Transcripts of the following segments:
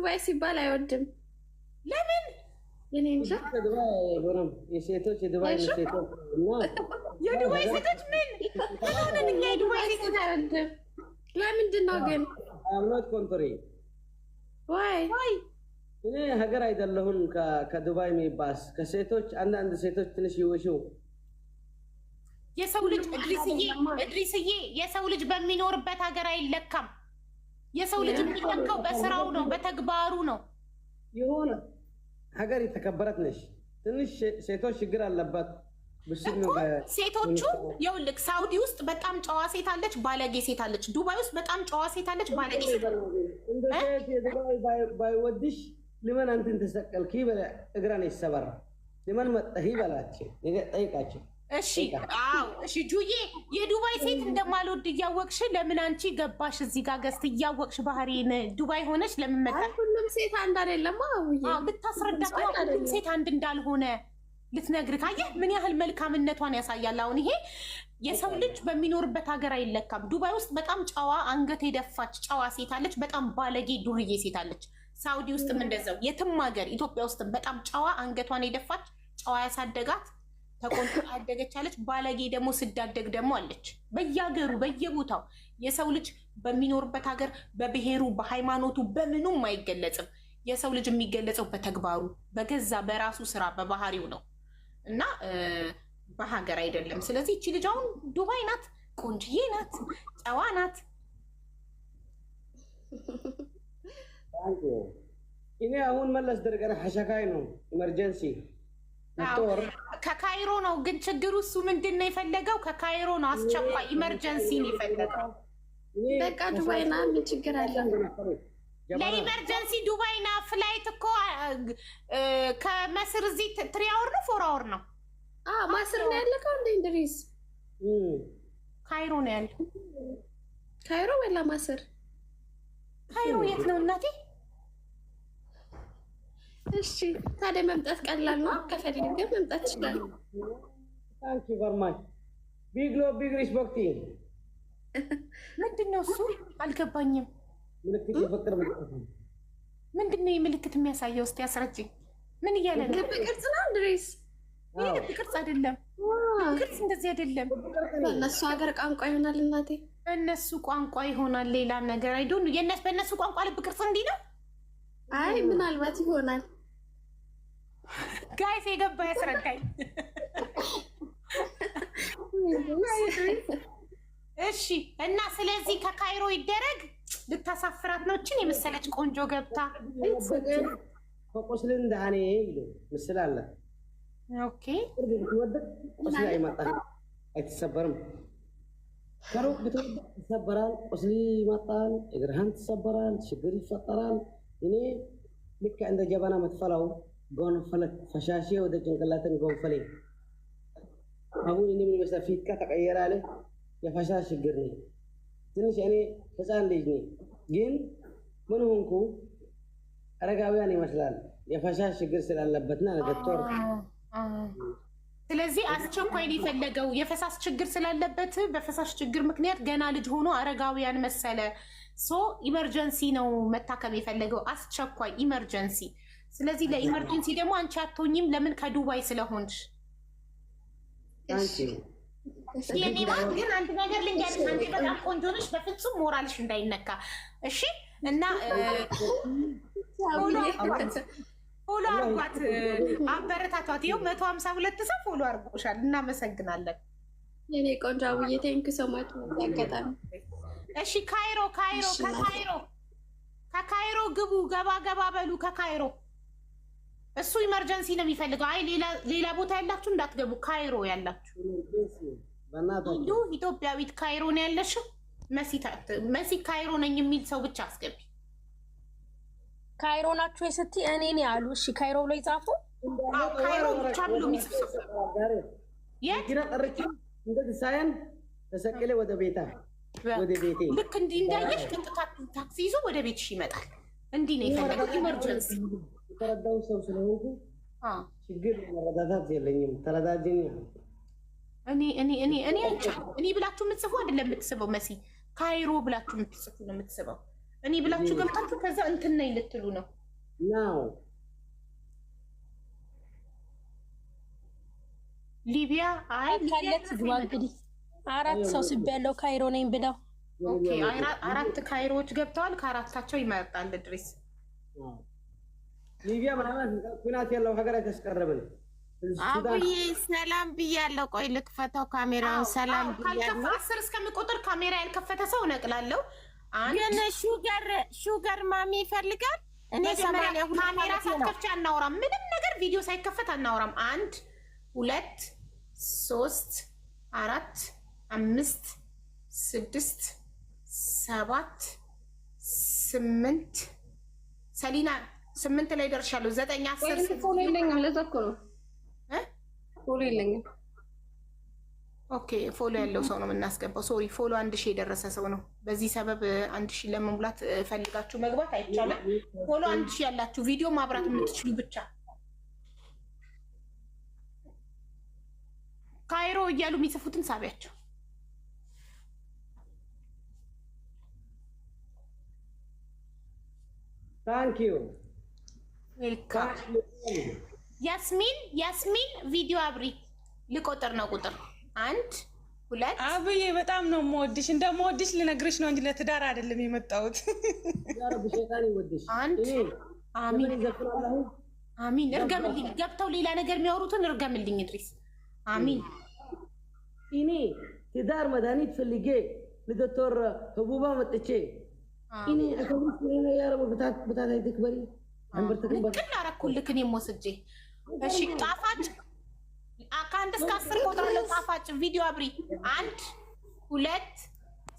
ዱባይ ሲባል አይወድም። ለምን? የኔ እንጃ። የሴቶች የዱባይ ሴቶች የዱባይ ሴቶች ምን ሆነን እኛ የዱባይ ሴቶች አይወድም። ለምንድን ነው ግን? አምኖት ኮንትሪ ዋይ እኔ ሀገር አይደለሁም ከዱባይ የሚባስ ከሴቶች አንዳንድ ሴቶች ትንሽ ይወሽው የሰው ልጅ እድሪስዬ የሰው ልጅ በሚኖርበት ሀገር አይለካም። የሰው ልጅ የሚለካው በስራው ነው፣ በተግባሩ ነው። የሆነ ሀገር የተከበረት ነሽ። ትንሽ ሴቶች ችግር አለባት። ሴቶቹ ይኸውልህ ሳውዲ ውስጥ በጣም ጨዋ ሴት አለች፣ ባለጌ ሴት አለች። ዱባይ ውስጥ በጣም ጨዋ ሴት አለች፣ ባለጌ ሴት ባይወድሽ ለምን አንተን ተሰቀልኪ በለ እግራን ይሰበር ለምን መጣህ ይበላችሁ ጠይቃችሁ። እሺ አዎ እሺ ጁዬ የዱባይ ሴት እንደማልወድ እያወቅሽ ለምን አንቺ ገባሽ እዚህ ጋር ገዝት እያወቅሽ ባህሪን ዱባይ ሆነች ለምን መጣሽ? ሁሉም ሴት አንድ አይደለም። ልታስረዳ ሁሉም ሴት አንድ እንዳልሆነ ልትነግርህ። አየህ ምን ያህል መልካምነቷን ያሳያል። አሁን ይሄ የሰው ልጅ በሚኖርበት ሀገር አይለካም። ዱባይ ውስጥ በጣም ጨዋ አንገት የደፋች ጨዋ ሴት አለች፣ በጣም ባለጌ ዱርዬ ሴት አለች። ሳውዲ ውስጥም እንደዛው፣ የትም ሀገር ኢትዮጵያ ውስጥም በጣም ጨዋ አንገቷን የደፋች ጨዋ ያሳደጋት ተቆንጦ ያደገች አለች። ባለጌ ደግሞ ስዳደግ ደግሞ አለች። በየሀገሩ በየቦታው የሰው ልጅ በሚኖርበት ሀገር በብሔሩ በሃይማኖቱ በምኑም አይገለጽም። የሰው ልጅ የሚገለጸው በተግባሩ በገዛ በራሱ ስራ በባህሪው ነው እና በሀገር አይደለም። ስለዚህ እቺ ልጅ አሁን ዱባይ ናት፣ ቆንጅዬ ናት፣ ጨዋ ናት። እኔ አሁን መለስ ደርገና ሐሸካይ ነው ኢመርጀንሲ ከካይሮ ነው። ግን ችግሩ እሱ ምንድን ነው የፈለገው? ከካይሮ ነው አስቸኳይ ኢመርጀንሲ ነው የፈለገው። በቃ ዱባይ ና ምን ችግር አለ? ለኢመርጀንሲ ዱባይ ና ፍላይት እኮ ከመስር እዚህ 3 አወር ነው 4 አወር ነው። ማስር ነው ያለከው እንደ እንድሪስ ካይሮ ነው ያለው። ካይሮ ወላ ማስር? ካይሮ የት ነው እናቴ? እሺ ታዲያ መምጣት ቀላል ነው። ከፈለገ መምጣት ይችላል። ታንኪ ቨርማች ቢግሎ ቢግ ሪስፔክት። ምንድነው እሱ አልገባኝም። ምልክት ይፈቅር ምንድነው የምልክት የሚያሳየው? እስቲ አስረጅኝ። ምን እያለ ነው? ልብ ቅርጽ ነው እንድሪስ? ይሄ ልብ ቅርጽ አይደለም። ቅርጽ እንደዚህ አይደለም። በእነሱ ሀገር ቋንቋ ይሆናል እናቴ። በእነሱ ቋንቋ ይሆናል ሌላ ነገር አይዶን። በእነሱ ቋንቋ ልብ ቅርጽ እንዲህ ነው። አይ ምናልባት ይሆናል። ጋይስ የገባ ያስረዳኝ። እሺ እና ስለዚህ ከካይሮ ይደረግ። ልታሳፍራት ነው እችን የመሰለች ቆንጆ ገብታ ከቁስልን ዳኔ ይሉ ምስል አለ። ኦኬ ቁስል አይመጣም፣ አይተሰበርም። ከሩቅ ብትወድ ይሰበራል፣ ቁስል ይመጣል፣ እግርህን ትሰበራል፣ ችግር ይፈጠራል። እኔ ልክ እንደ ጀበና መትፈላው ጎንፈለት ፈሻሼ ወደ ጭንቅላትን ጎንፈሌ። አሁን እኔ ምን መሰለህ ፊት ከተቀየረ አለ የፈሻሽ ችግር ነኝ። ትንሽ እኔ ህፃን ልጅ ነኝ፣ ግን ምን ሆንኩ አረጋውያን ይመስላል የፈሻሽ ችግር ስላለበትና ዶክተር። ስለዚህ አስቸኳይ ነው የፈለገው የፈሳሽ ችግር ስላለበት፣ በፈሳሽ ችግር ምክንያት ገና ልጅ ሆኖ አረጋውያን መሰለ። ሶ ኢመርጀንሲ ነው መታከም የፈለገው፣ አስቸኳይ ኢመርጀንሲ። ስለዚህ ለኢመርጀንሲ ደግሞ አንቺ አትሆኝም። ለምን? ከዱባይ ስለሆንሽ። የኔማ ግን አንድ ነገር ልንገርሽ፣ አንቺ በጣም ቆንጆ ነሽ። በፍጹም ሞራልሽ እንዳይነካ እሺ። እና ፎሎ አርጓት፣ አበረታቷት። ይኸው 152 ሰው ፎሎ አርጎሻል። እናመሰግናለን የኔ ቆንጆ አቡዬ። ቴንክ ሶ ማች። ያጋጣሚ እሺ ከካይሮ ግቡ፣ ገባ በሉ ከካይሮ። እሱ ኢመርጀንሲ ነው የሚፈልገው። አይ ሌላ ቦታ ያላችሁ እንዳትገቡ፣ ካይሮ ያላችሁ ሁሉ ኢትዮጵያዊት ካይሮ ነው ያለሽው። መሲ ካይሮ ነኝ የሚል ሰው ብቻ አስገቢ። ካይሮ ናችሁ የስቲ እኔ ነው ያሉ። እሺ ካይሮ ብሎ ይጻፉ። ካይሮ ብቻ ብሎ የሚጽፍ እንደዚህ ሳይን ተሰቅለ ወደ ቤቴ ልክ እንዲህ እንዳየሽ ቀጥታ ታክሲ ይዞ ወደ ቤትሽ ይመጣል። እንዲህ ነው የፈለገው ኢመርጀንሲ። የተረዳው ሰው ስለሆንኩ ችግር መረዳታት የለኝም። ተረዳጅኝ። እኔ ብላችሁ የምትጽፉ አይደለም የምትስበው መሲ፣ ካይሮ ብላችሁ የምትጽፉ ነው የምትስበው። እኔ ብላችሁ ገብታችሁ ከዛ እንትን ነኝ ልትሉ ነው። ናው ሊቢያ አይ ካለት ግባ እንግዲህ 4 ሰው ስብ ያለው ካይሮ ነኝ ብለው ኦኬ 4 ካይሮዎች ገብተዋል። ከአራታቸው ይመርጣል ድሪስ ሊቢያ ምናምን ኩናት ያለው ሀገር አይተስቀረብን አቡዬ ሰላም ብያለሁ። ቆይ ልክፈተው ካሜራውን። ሰላም ብያለሁ። 10 እስከምቆጥር ካሜራ ያልከፈተ ሰው ነቅላለሁ። ግን ሹገር ማሚ ይፈልጋል። እኔ ካሜራ ሳትከፍቺ አናወራም። ምንም ነገር ቪዲዮ ሳይከፈት አናወራም። 1 2 3 4 5 6 7 8 ሰሊና 8 ላይ ደርሻለሁ። 9 10 ፎሎ የለኝም። ለዛ እኮ ነው ፎሎ የለኝም። ኦኬ ፎሎ ያለው ሰው ነው የምናስገባው። ሶሪ ፎሎ 1000 የደረሰ ሰው ነው። በዚህ ሰበብ 1000 ለመሙላት ፈልጋችሁ መግባት አይቻልም። ፎሎ 1000 ያላችሁ ቪዲዮ ማብራት የምትችሉ ብቻ ካይሮ እያሉ የሚጽፉትን ሳቢያቸው። ታንክ ዩ ዌልካም። ያስሚን ቪዲዮ አብሪ። ልቆጥር ነው ቁጥር 1 2 አብዬ በጣም ነው የምወድሽ። እንደምወድሽ ልነግርሽ ነው እንጂ ለትዳር አይደለም የመጣሁት። አሚን እርገምልኝ። ገብተው ሌላ ነገር የሚያወሩትን እርገምልኝ ድሪስ። አሚን እኔ ትዳር መድኃኒት ፈልጌ ለዶክተር ህቡባ መጥቼ እኔ አከብሩት ነው ያረው በታት አይተክበሪ አንበርተከም በቃ አረኩልክ እኔም ወስጄ። እሺ ጣፋጭ ከአንድ እስከ 10 ቆጥራለሁ። ጣፋጭ ቪዲዮ አብሪ። 1 2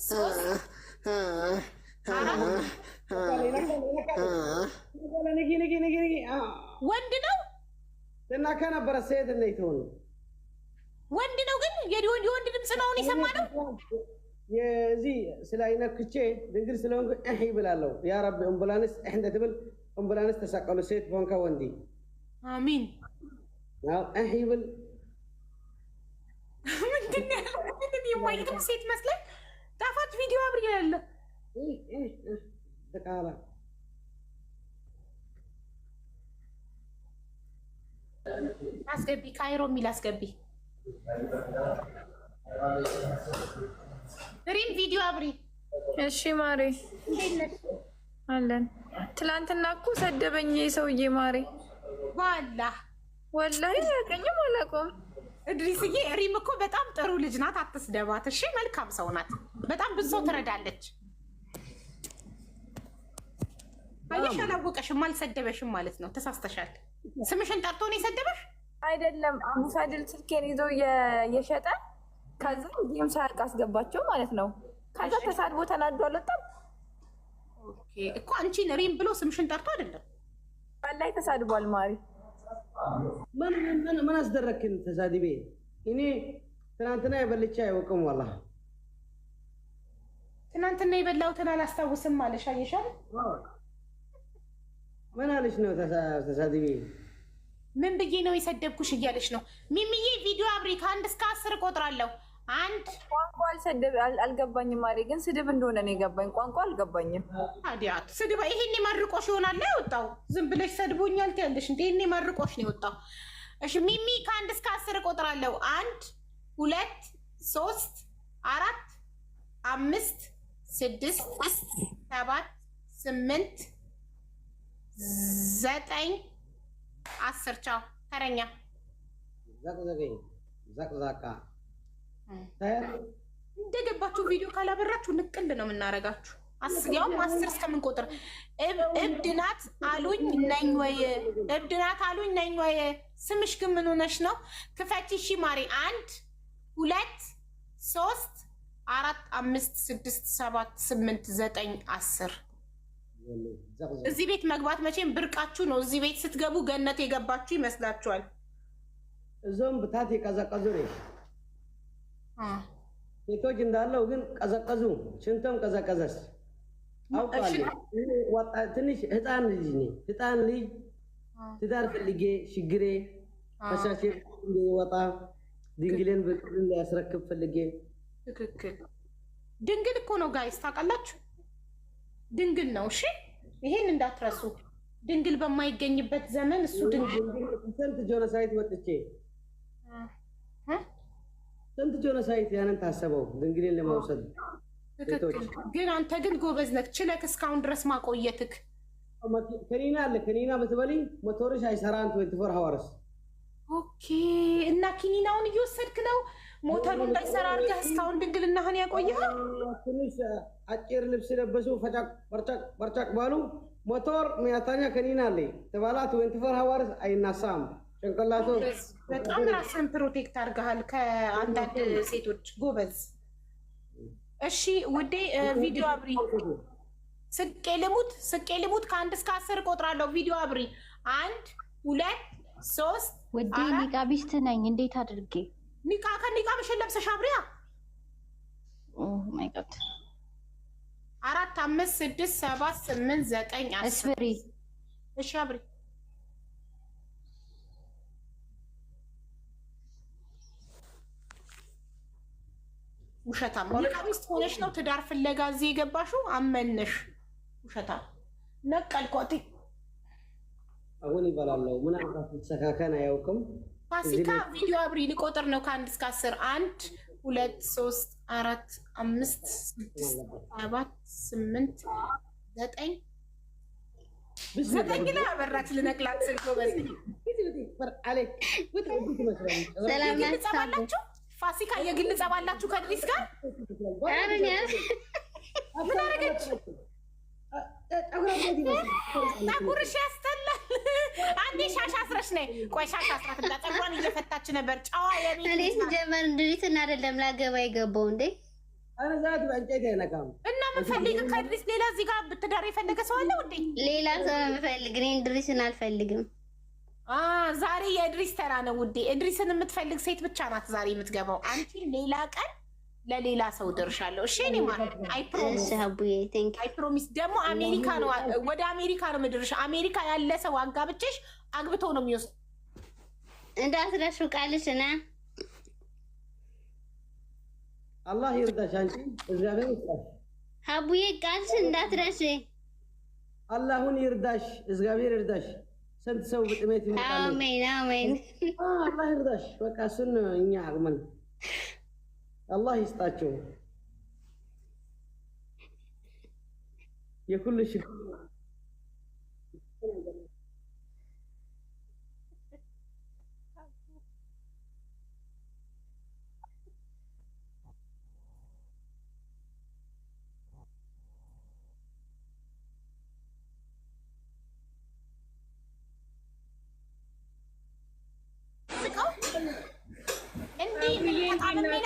3 ወንድ ነው ተናካ ነበር ሴት ነው ይተውን ወንድ ነው ግን የወንድ ድምጽ ነው የሰማነው። የዚህ ስላይነክቼ ድንግል ስለሆንኩ እህ ይብላለሁ። ያ ረብ አምቡላንስ እንደ ትብል አምቡላንስ ተሰቀሉ ሴት ሆንካ ወንዲ አሚን ያው እህ ይብል ምንድን የማይጥም ሴት መስለኝ። ጣፋጭ ቪዲዮ አብሪ ያለ ተቃላ አስገቢ። ካይሮ የሚል አስገቢ። ሪም ቪዲዮ አብሪ። እሺ ማሬ አለን። ትላንትና እኮ ሰደበኝ ሰውዬ ማሬ። ወላሂ ያቀኝም አላውቀውም። እድሪስዬ ሪም እኮ በጣም ጥሩ ልጅ ናት፣ አትስደባት እሺ። መልካም ሰው ናት። በጣም ብዙ ሰው ትረዳለች። አየሽ፣ አላወቀሽም፣ አልሰደበሽም ማለት ነው። ተሳስተሻል። ስምሽን ጠርቶ ነው የሰደበሽ አይደለም። አቡሳድል ስልኬን ይዞ የሸጠ ከዛ ጌም ሳያልቅ አስገባቸው ማለት ነው። ከዛ ተሳድቦ ተናዶ አልወጣም እኮ አንቺን ሪም ብሎ ስምሽን ጠርቶ አይደለም። ላይ ተሳድቧል ማሪ። ምን አስደረክን? ተሳድቤ እኔ ትናንትና የበልቼ አይወቅም። ዋላ ትናንትና የበላሁትን አላስታውስም አለሽ። አየሻል። ምን አለሽ ነው ተሳድቤ? ምን ብዬ ነው የሰደብኩሽ እያለሽ ነው። ሚሚዬ ቪዲዮ አብሪ። ከ1 እስከ 10 እቆጥራለሁ። 1 ቋንቋ አልገባኝም ማሪ፣ ግን ስድብ እንደሆነ ነው የገባኝ። ቋንቋ አልገባኝም። ታዲያ ስድባ ይሄኔ መርቆሽ ይሆናል የወጣው። ዝም ብለሽ ሰድቦኛል ትያለሽ እንዴ? ይሄኔ መርቆሽ ነው የወጣው። እሺ ሚሚ ከ1 እስከ 10 እቆጥራለሁ። 1 2 3 4 5 6 7 8 9 10 ቻው። ተረኛ ዘቅዘቃ እንደገባችሁ ቪዲዮ ካላበራችሁ ንቅል ነው የምናረጋችሁ። ያውም 10 እስከምንቆጥር እብድ ናት አሉኝ ነኝ ወይ? እብድ ናት አሉኝ ነኝ ወይ? ስምሽ ግን ምን ሆነሽ ነው? ክፈቺ እሺ ማሪ። 1 2 3 4 5 6 7 8 9 10 እዚህ ቤት መግባት መቼም ብርቃችሁ ነው። እዚህ ቤት ስትገቡ ገነት የገባችሁ ይመስላችኋል። እዞም ብታት የቀዘቀዙ ነው ሴቶች እንዳለው ግን ቀዘቀዙ። ሽንቶም ቀዘቀዘስ አውቃለሁ። ትንሽ ህፃን ልጅ ነኝ። ህፃን ልጅ ትዳር ፈልጌ ሽግሬ ፈሻሼ ወጣ ድንግልን በቅልን ሊያስረክብ ፈልጌ። ትክክል። ድንግል እኮ ነው ጋይስ፣ ታውቃላችሁ? ድንግል ነው። እሺ ይሄን እንዳትረሱ። ድንግል በማይገኝበት ዘመን እሱ ድንግል ስንት ጆኖሳይድ ወጥቼ ስንት ጆኖሳይድ ያንን ታሰበው ድንግልን ለማውሰድ ግን አንተ ግን ጎበዝ ነህ ችለክ እስካሁን ድረስ ማቆየትክ ከኒና አለ ከኒና በትበሊ ሞተርሽ አይሰራን 24 ሀወርስ ኦኬ እና ኪኒናውን እየወሰድክ ነው ሞተሩ እንዳይሰራ አድርገህ እስካሁን ድንግልናህን ያቆየኸው ትንሽ አጭር ልብስ ለበሱ ፈጫቅ በርጫቅ ባሉ ሞተር ሚያታኛ ከኒና አለ ተባላ 24 ሀወርስ አይናሳም ጭንቅላቱ በጣም ራስን ፕሮቴክት አድርገሃል ከአንዳንድ ሴቶች ጎበዝ እሺ ውዴ ቪዲዮ አብሪ ስቄ ልሙት ከ1 እስከ 10 ቆጥራለሁ ቪዲዮ አብሪ 1 2 3 ውዴ ኒቃቢስት ነኝ እንዴት አድርጌ ከኒቃብሽ ለብሰሽ አብሪያ ኦ ማይ ጋድ 4 5 6 7 8 9 10 እስብሪ እሺ አብሪ ውሸታም ኒቃቢስት ሆነሽ ነው ትዳር ፍለጋ እዚህ የገባሽው አመነሽ ውሸታም ነቀልኳት አሁን ይባላልው ምን አባቱ ተሰካከና ያውቅም ፋሲካ ቪዲዮ አብሪ ሊቆጥር ነው ከ1 እስከ 10 1 2 3 4 5 6 7 8 9 ዘጠኝ ላይ አበራች ልነቅላት ስልኮ በዚህ አለክ ሰላም ናችሁ ፋሲካ የግል ጸባላችሁ ከድሪስ ጋር አረኛ ምን አረገች ታጉርሽ ያስተላል አንዴ ሻሽ አስረሽ ነይ ቆይ ሻሽ አስራት እንዳጠቋን እየፈታች ነበር ጨዋ የቤት እኔ ሲጀመር እንድሪትን አይደለም ላገባ የገባው እንዴ አረዛት በእንጨት አይነካም እና ምን ፈልግ ከድሪስ ሌላ እዚህ ጋር ብትዳር የፈለገ ሰው አለ እንዴ ሌላ ሰው የምፈልግ እኔ እንድሪስን አልፈልግም ዛሬ የእድሪስ ተራ ነው ውዴ እድሪስን የምትፈልግ ሴት ብቻ ናት ዛሬ የምትገባው አንቺ ሌላ ቀን ለሌላ ሰው ደርሻለሁ እሺ እኔ ማለት አይ ፕሮሚስ ደግሞ አሜሪካ ነው ወደ አሜሪካ ነው ምድርሽ አሜሪካ ያለ ሰው አጋብቼሽ አግብቶ ነው የሚወስድ እንዳትረሹ ቃልሽና አላህ ይርዳሽ አንቺ እግዚአብሔር ይስጣሽ ሀቡዬ ቃልሽ እንዳትረሽ አላሁን ይርዳሽ እግዚአብሔር ይርዳሽ ስንት ሰው በጥሜት ይመጣል አሜን አሜን አላህ ይርዳሽ በቃ እሱን እኛ አግመን አላህ ይስጣቸው የኩል ሽክር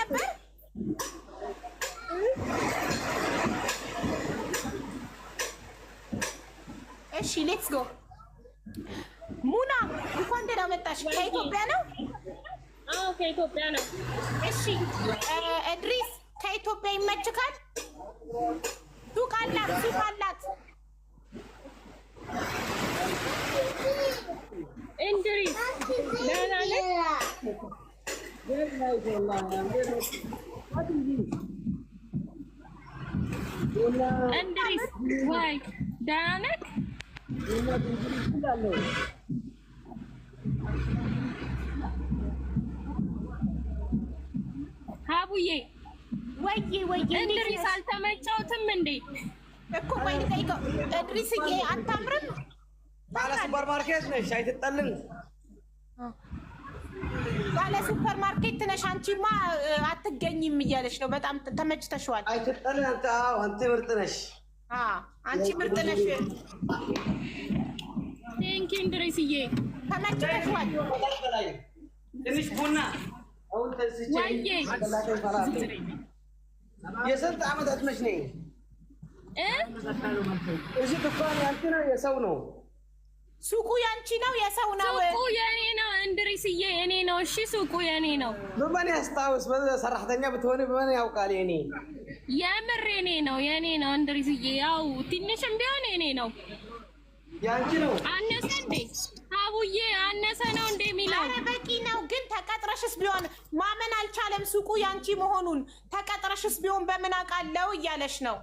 ነበር እሺ ሌትስ ጎ ሙና እንኳን ደህና መጣሽ ከኢትዮጵያ ነው አዎ ከኢትዮጵያ ነው እሺ እድሪስ ከኢትዮጵያ ይመችካል ሱቅ አላት እንድሪስ ደህና ነህ እንድሪስ ወይ ደህና ነህ ሀቡዬ ወይ እንድሪስ አልተመጫውትም እንዴ እኮ ወይ ልጠይቀው እድሪስዬ አታምርም ባለ ሱፐር ማርኬት ነሽ አይተጣልን ባለ ሱፐር ማርኬት ነሽ አንቺማ አትገኝም እያለሽ ነው በጣም ተመችተሽዋል አይተጣልን አንተ ምርጥ ነሽ አንቺ ምርጥ ነሽ ቴንኪ እንድሪስዬ ተመችተሽዋል ትንሽ ቡና አሁን ተስቼ የስንት ዓመት አትመሽ ነኝ እዚህ ድኳን ያንቺ ነው የሰው ነው ሱቁ ያንቺ ነው የሰው ነው ሱቁ የኔ ነው እንድሪስዬ የኔ ነው እሺ ሱቁ የኔ ነው በማን ያስታውስ ሰራተኛ ብትሆን በማን ያውቃል የምር የኔ ነው እንድሪስዬ ያው ትንሽም ቢሆን የኔ ነው ያንቺ ነው አነሰ እንዴ ሀቡዬ አነሰ ነው እንዴ የሚለው ኧረ በቂ ነው ግን ተቀጥረሽስ ቢሆን ማመን አልቻለም ሱቁ ያንቺ መሆኑን ተቀጥረሽስ ቢሆን በምን አውቃለሁ እያለሽ ነው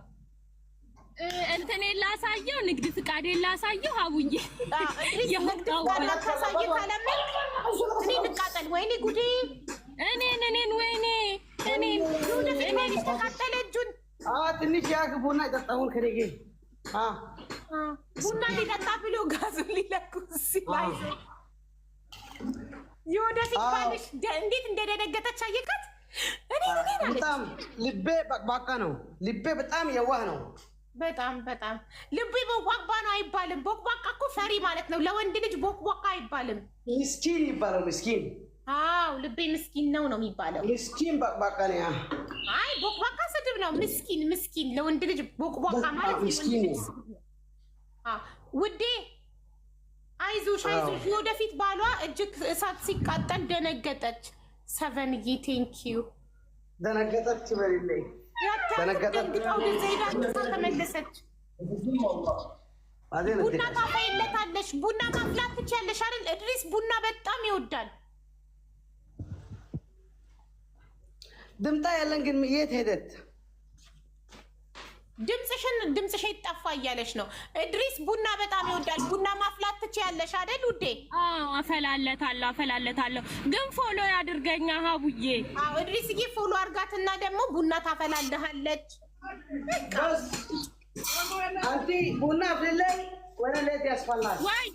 እንትን ላሳየው ንግድ ፍቃድ ላሳየው አቡዬ የወጣው ካሳየ ካለምን እኔ ልቃጠል ወይኔ ጉዴ እኔን ወይኔ እኔ ተቃጠለ እጁን ትንሽ ያግቡና ይጠጣውን ከደጌ ቡና ሊጠጣ ብሎ ጋዙን ሊለኩስ ሲላይ የወደፊት ባልሽ እንዴት እንደደነገጠች አየካት። በጣም ልቤ ባቃ ነው። ልቤ በጣም የዋህ ነው። በጣም ልቤ ቦቅቧቃ ነው አይባልም። ቦቅቧቃ እኮ ፈሪ ማለት ነው። ለወንድ ልጅ ቦቅቧቃ አይባልም። ምስኪን ይባላል። ምስኪን አዎ ልቤ ምስኪን ነው የሚባለው። ምስኪን ባቃ ነው። አይ ቦቅቧቃ ስድብ ነው። ምስኪን ለወንድ ልጅ ቦቅቧቃ ማለት ምስኪን። ውዴ አይዞሽ የወደፊት ባሏ እጅግ እሳት ሲቃጠል ደነገጠች። ሰቨንዬ ቴንኪዩ ደነገጠች በልልኝ ተመለሰች። ቡና ታፈይለታለሽ። ቡና ማፍላት ትችያለሽ አይደል? እድሪስ ቡና በጣም ይወዳል። ድምጣ ያለን ግን የት ሄደት? ድምፅሽ ይጠፋ እያለች ነው። እድሪስ ቡና በጣም ይወዳል። ቡና ማፍላት ትችያለሽ አይደል ውዴ? አፈላለታለሁ። ግን ፎሎ ያድርገኛ ሀቡዬ። እድሪስዬ ፎሎ አርጋትና ደግሞ ቡና ታፈላልሃለች። አንቲ ቡና አፍልለኝ ወደ ሌት ያስፈላል ወይ